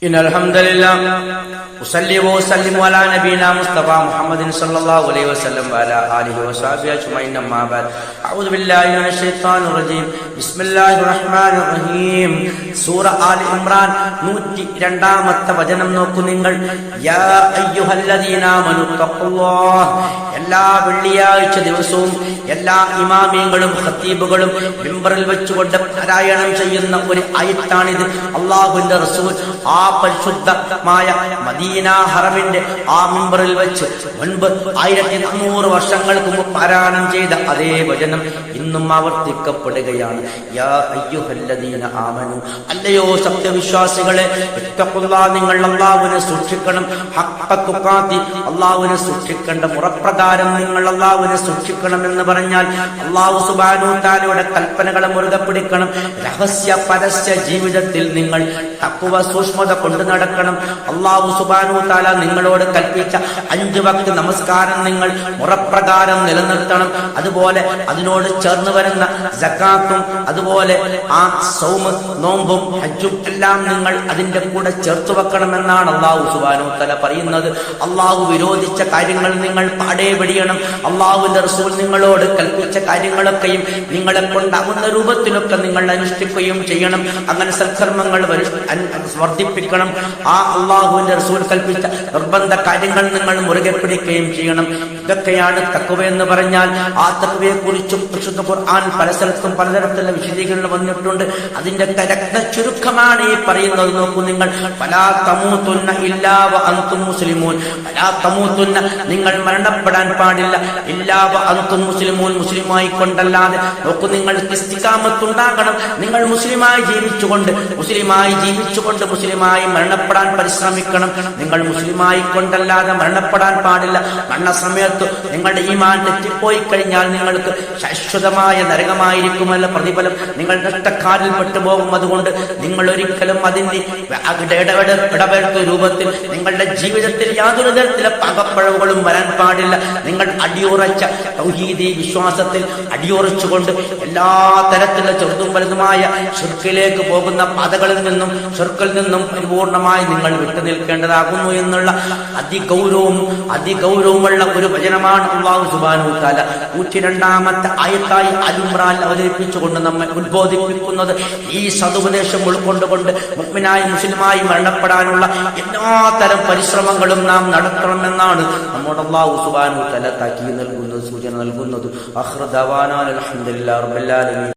إن الحمد لله أصلي وأسلم على نبينا مصطفى محمد صلى الله عليه وسلم وعلى آله وصحبه أجمعين أما بعد أعوذ بالله من الشيطان الرجيم بسم الله الرحمن الرحيم സൂറ all Imran 102 വചനം നോക്കൂ നിങ്ങൾ. യാ അയ്യുഹല്ലദീന ആമനു തഖുല്ലാഹ്. എല്ലാ വെള്ളിയാഴ്ച ദിവസവും എല്ലാ ഇമാമിയങ്ങളും ഖത്തീബുകളും മിമ്പറിൽ വെച്ചുകൊണ്ട് പാരായണം ചെയ്യുന്ന ഒരു ആയത്താണിത്. അല്ലാഹുവിന്റെ റസൂൽ ആ പരിശുദ്ധമായ മദീന ഹറമിന്റെ ആ മിമ്പറിൽ വെച്ച് മുൻപ് 1400 വർഷങ്ങൾക്ക് മുമ്പ് പാരായണം ചെയ്ത അതേ വചനം ഇന്നും ആവർത്തിക്കപ്പെടുകയാണ്. യാ അയ്യുഹല്ലദീന ആമനു, അല്ലയോ സത്യവിശ്വാസികളെ, ഇത്തഖുല്ലാഹ്, നിങ്ങൾ അല്ലാഹുവിനെ സൂക്ഷിക്കണം. ഹഖ്ഖ തുഖാതി, അല്ലാഹുവിനെ സൂക്ഷിക്കേണ്ട മുറപ്രകാരം നിങ്ങൾ അല്ലാഹുവിനെ സൂക്ഷിക്കണം എന്ന് പറഞ്ഞാൽ അല്ലാഹു സുബ്ഹാനഹു തആലയുടെ കൽപ്പനകളെ മുറുകെ പിടിക്കണം. രഹസ്യ പരസ്യ ജീവിതത്തിൽ നിങ്ങൾ തഖ്വ സൂക്ഷ്മത കൊണ്ട് നടക്കണം. അല്ലാഹു സുബ്ഹാനഹു തആല നിങ്ങളോട് കൽപ്പിച്ച 5 വക്ത് നമസ്കാരം നിങ്ങൾ മുറപ്രകാരം നിലനിർത്തണം. അതുപോലെ അതിനോട് ചേർന്ന് വരുന്ന സകാത്തും അതുപോലെ ആ സൗമ്, നോമ്പും ഹജ്ജും എല്ലാം നിങ്ങൾ അതിന്റെ കൂടെ ചേർത്ത് വെക്കണമെന്നാണ് അല്ലാഹു സുബ്ഹാനഹു തആല പറയുന്നത്. അല്ലാഹു വിരോധിച്ച കാര്യങ്ങൾ നിങ്ങൾ പാടേ വെടിയണം. അല്ലാഹുവിന്റെ റസൂൽ നിങ്ങളോട് കൽപ്പിച്ച കാര്യങ്ങളൊക്കെയും നിങ്ങളെ കൊണ്ടാകുന്ന രൂപത്തിലൊക്കെ നിങ്ങൾ അനുഷ്ഠിക്കുകയും ചെയ്യണം. അങ്ങനെ സൽക്കർമ്മങ്ങൾ വർദ്ധിപ്പിക്കണം. ആ അല്ലാഹുവിന്റെ റസൂൽ കൽപ്പിച്ച നിർബന്ധ കാര്യങ്ങൾ നിങ്ങൾ മുറുകെ പിടിക്കുകയും ചെയ്യണം. ഇതൊക്കെയാണ് തഖ്വ എന്ന് പറഞ്ഞാൽ. ആ തഖ്വയെ കുറിച്ചും വിശുദ്ധ ഖുർആൻ പല സ്ഥലത്തും പലതരത്തിലുള്ള വിശദീകരണം വന്നിട്ടുണ്ട്. അതിന്റെ കരക്ത ചുരുക്കമാണ് ഈ പറയുന്നത്. നോക്കൂ നിങ്ങൾ. ഫലാ തമൂതുന്ന ഇല്ലാ വ അൻതും മുസ്ലിമൂൻ. ഫലാ തമൂതുന്ന, നിങ്ങൾ മരണപ്പെടാൻ പാടില്ല. ഇല്ലാ വ അൻതും മുസ്ലിമൂൻ, മുസ്ലിമായി കൊണ്ടല്ലാതെ. നോക്കൂ നിങ്ങൾ, ഇസ്തിഖാമത്ത് ഉണ്ടാകണം. നിങ്ങൾ മുസ്ലിമായി ജീവിച്ചുകൊണ്ട് മുസ്ലിമായി മരണപ്പെടാൻ പരിശ്രമിക്കണം. നിങ്ങൾ മുസ്ലിമായി കൊണ്ടല്ലാതെ മരണപ്പെടാൻ പാടില്ല. മരണസമയത്ത് നിങ്ങളുടെ ഈമാൻ തെറ്റിപ്പോയി കഴിഞ്ഞാൽ നിങ്ങൾക്ക് ശാശ്വതമായ നരകമായിരിക്കുമല്ല പ്രതിഫലം. നിങ്ങൾ നഷ്ടക്കാരിൽ പെട്ടുപോകും. അതുകൊണ്ട് നിങ്ങൾ ഒരിക്കലും അതിന്റെ ഇടപെടുത്ത രൂപത്തിൽ നിങ്ങളുടെ ജീവിതത്തിൽ യാതൊരു തരത്തിലെ പകപ്പഴവുകളും വരാൻ പാടില്ല. നിങ്ങൾ അടിയുറച്ച തൗഹീദി വിശ്വാസത്തിൽ അടിയുറച്ചുകൊണ്ട് എല്ലാ തരത്തിലുള്ള ചെറുതും വലുതുമായ ശിർക്കിലേക്ക് പോകുന്ന പാതകളിൽ നിന്നും ശിർക്കിൽ നിന്നും പരിപൂർണമായി നിങ്ങൾ വിട്ടുനിൽക്കേണ്ടതാകുന്നു എന്നുള്ള അതിഗൗരവമുള്ള ഒരു വചനമാണ് അല്ലാഹു സുബ്ഹാനഹു തആല 102 ആയത്തായി അൽ ഇംറാൻ അവതരിപ്പിച്ചുകൊണ്ട് നമ്മെ ഉദ്ബോധിപ്പിക്കുന്നത്. ഈ സതുപദേശം ഉൾക്കൊണ്ടുകൊണ്ട് മുഅ്മിനായി മുസ്ലിമായി മരണപ്പെടാനുള്ള എല്ലാ തരം പരിശ്രമങ്ങളും നാം നടത്തണമെന്നാണ് നമ്മുടെ അല്ലാഹു സുബ്ഹാനഹു തആല താക്കീത് നൽകുന്നത്, സൂചന നൽകുന്നത്. ആഖിറു ദഅവാനാ അൽഹംദുലില്ലാഹി റബ്ബിൽ ആലമീൻ.